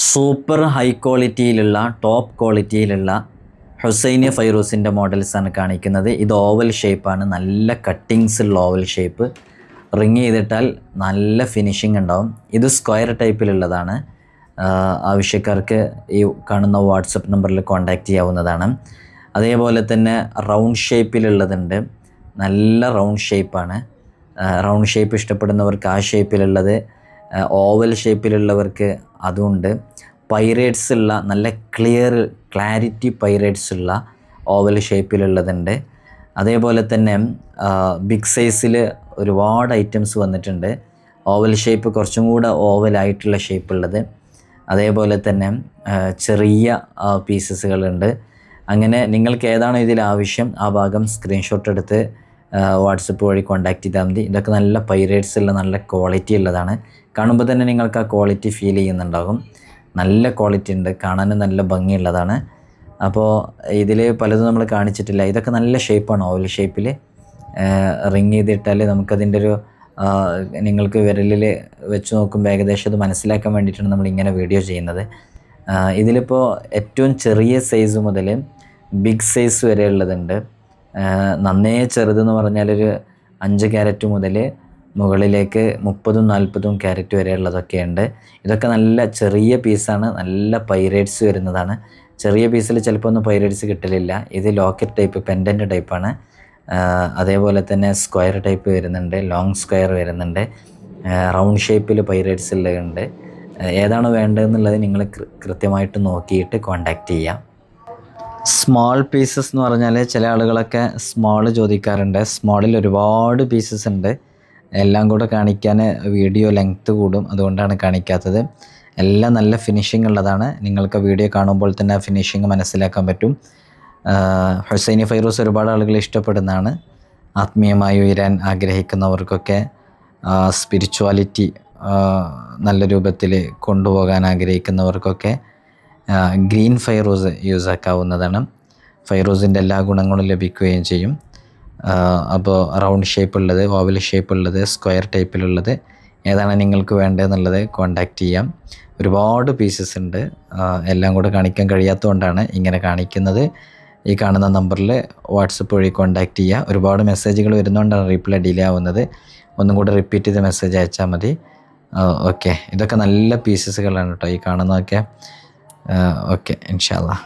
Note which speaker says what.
Speaker 1: Super high ക്വാളിറ്റിയിലുള്ള top ക്വാളിറ്റിയിലുള്ള Husaini ഫൈറൂസിൻ്റെ മോഡൽസാണ് കാണിക്കുന്നത്. ഇത് oval ഷേപ്പാണ്, നല്ല കട്ടിങ്സ് ഉള്ള ഓവൽ ഷേപ്പ്. റിങ് ചെയ്തിട്ടാൽ നല്ല ഫിനിഷിംഗ് ഉണ്ടാവും. ഇത് സ്ക്വയർ ടൈപ്പിലുള്ളതാണ്. ആവശ്യക്കാർക്ക് ഈ കാണുന്ന വാട്സപ്പ് നമ്പറിൽ കോൺടാക്റ്റ് ചെയ്യാവുന്നതാണ്. അതേപോലെ തന്നെ റൗണ്ട് ഷേപ്പിലുള്ളതുണ്ട്, നല്ല റൗണ്ട് ഷേപ്പാണ്. റൗണ്ട് ഷേപ്പ് ഇഷ്ടപ്പെടുന്നവർക്ക് ആ ഷേപ്പിലുള്ളത്, ഓവൽ ഷേപ്പിലുള്ളവർക്ക് അതുമുണ്ട്. പൈറേറ്റ്സ് ഉള്ള നല്ല ക്ലാരിറ്റി പൈറേറ്റ്സ് ഉള്ള ഓവൽ ഷേപ്പിലുള്ളതുണ്ട്. അതേപോലെ തന്നെ ബിഗ് സൈസിൽ ഒരുപാട് ഐറ്റംസ് വന്നിട്ടുണ്ട്. ഓവൽ ഷേപ്പ് കുറച്ചും കൂടെ ഓവലായിട്ടുള്ള ഷേപ്പുള്ളത്, അതേപോലെ തന്നെ ചെറിയ പീസസുകളുണ്ട്. അങ്ങനെ നിങ്ങൾക്ക് ഏതാണോ ഇതിൽ ആവശ്യം ആ ഭാഗം സ്ക്രീൻഷോട്ട് എടുത്ത് വാട്സപ്പ് വഴി കോൺടാക്റ്റ് ചെയ്താൽ മതി. ഇതൊക്കെ നല്ല പൈറേറ്റ്സ് ഉള്ള നല്ല ക്വാളിറ്റി ഉള്ളതാണ്. കാണുമ്പോൾ തന്നെ നിങ്ങൾക്ക് ആ ക്വാളിറ്റി ഫീൽ ചെയ്യുന്നുണ്ടാകും. നല്ല ക്വാളിറ്റി ഉണ്ട്, കാണാനും നല്ല ഭംഗിയുള്ളതാണ്. അപ്പോൾ ഇതിൽ പലതും നമ്മൾ കാണിച്ചിട്ടില്ല. ഇതൊക്കെ നല്ല ഷേപ്പാണ്, ഓവൽ ഷേപ്പിൽ റിങ് ചെയ്തിട്ടാൽ നമുക്കതിൻ്റെ ഒരു നിങ്ങൾക്ക് വിരലിൽ വെച്ച് നോക്കുമ്പോൾ ഏകദേശം അത് മനസ്സിലാക്കാൻ വേണ്ടിയിട്ടാണ് നമ്മളിങ്ങനെ വീഡിയോ ചെയ്യുന്നത്. ഇതിലിപ്പോൾ ഏറ്റവും ചെറിയ സൈസ് മുതൽ ബിഗ് സൈസ് വരെ ഉള്ളതുണ്ട്. നന്നേ ചെറുതെന്ന് പറഞ്ഞാലൊരു 5 ക്യാരറ്റ് മുതൽ മുകളിലേക്ക് 30-40 ക്യാരറ്റ് വരെ ഉള്ളതൊക്കെയുണ്ട്. ഇതൊക്കെ നല്ല ചെറിയ പീസാണ്, നല്ല പൈറേറ്റ്സ് വരുന്നതാണ്. ചെറിയ പീസിൽ ചിലപ്പോൾ ഒന്നും പൈറേറ്റ്സ് കിട്ടലില്ല. ഇത് ലോക്കറ്റ് ടൈപ്പ് പെൻഡൻറ്റ് ടൈപ്പാണ്. അതേപോലെ തന്നെ സ്ക്വയർ ടൈപ്പ് വരുന്നുണ്ട്, ലോങ് സ്ക്വയർ വരുന്നുണ്ട്, റൗണ്ട് ഷേപ്പിൽ പൈറേറ്റ്സ് ഉള്ളതുണ്ട്. ഏതാണ് വേണ്ടതെന്നുള്ളത് നിങ്ങൾ കൃത്യമായിട്ട് നോക്കിയിട്ട് കോൺടാക്റ്റ് ചെയ്യാം. സ്മോൾ പീസസ് എന്ന് പറഞ്ഞാൽ ചില ആളുകളൊക്കെ സ്മോൾ ചോദിക്കാറുണ്ട്. സ്മോളിൽ ഒരുപാട് പീസസ് ഉണ്ട്. എല്ലാം കൂടെ കാണിക്കാൻ വീഡിയോ ലെങ്ത്ത് കൂടും, അതുകൊണ്ടാണ് കാണിക്കാത്തത്. എല്ലാം നല്ല ഫിനിഷിംഗ് ഉള്ളതാണ്. നിങ്ങൾക്ക് വീഡിയോ കാണുമ്പോൾ തന്നെ ആ ഫിനിഷിംഗ് മനസ്സിലാക്കാൻ പറ്റും. ഹുസൈനി ഫൈറൂസ് ഒരുപാട് ആളുകൾ ഇഷ്ടപ്പെടുന്നതാണ്. ആത്മീയമായി ഉയരാൻ ആഗ്രഹിക്കുന്നവർക്കൊക്കെ, സ്പിരിച്വാലിറ്റി നല്ല രൂപത്തിൽ കൊണ്ടുപോകാൻ ആഗ്രഹിക്കുന്നവർക്കൊക്കെ ഗ്രീൻ ഫൈറൂസ് യൂസ് ആക്കാവുന്നതാണ്. ഫൈറൂസിൻ്റെ എല്ലാ ഗുണങ്ങളും ലഭിക്കുകയും ചെയ്യും. അപ്പോൾ റൗണ്ട് ഷേപ്പ് ഉള്ളത്, ഓവൽ ഷേപ്പ് ഉള്ളത്, സ്ക്വയർ ടൈപ്പിലുള്ളത് ഏതാണ് നിങ്ങൾക്ക് വേണ്ടതെന്നുള്ളത് കോൺടാക്റ്റ് ചെയ്യാം. ഒരുപാട് പീസസ് ഉണ്ട്. എല്ലാം കൂടെ കാണിക്കാൻ കഴിയാത്തതുകൊണ്ടാണ് ഇങ്ങനെ കാണിക്കുന്നത്. ഈ കാണുന്ന നമ്പറിൽ വാട്സപ്പ് വഴി കോൺടാക്റ്റ് ചെയ്യുക. ഒരുപാട് മെസ്സേജുകൾ വരുന്നതുകൊണ്ടാണ് റീപ്ലൈ ഡിലേ ആവുന്നത്. ഒന്നും കൂടെ റിപ്പീറ്റ് ചെയ്ത് മെസ്സേജ് അയച്ചാൽ മതി. ഓക്കെ, ഇതൊക്കെ നല്ല പീസസുകളാണ് കേട്ടോ ഈ കാണുന്നതൊക്കെ. ഓക്കെ, ഇൻഷാ അല്ലാഹ്.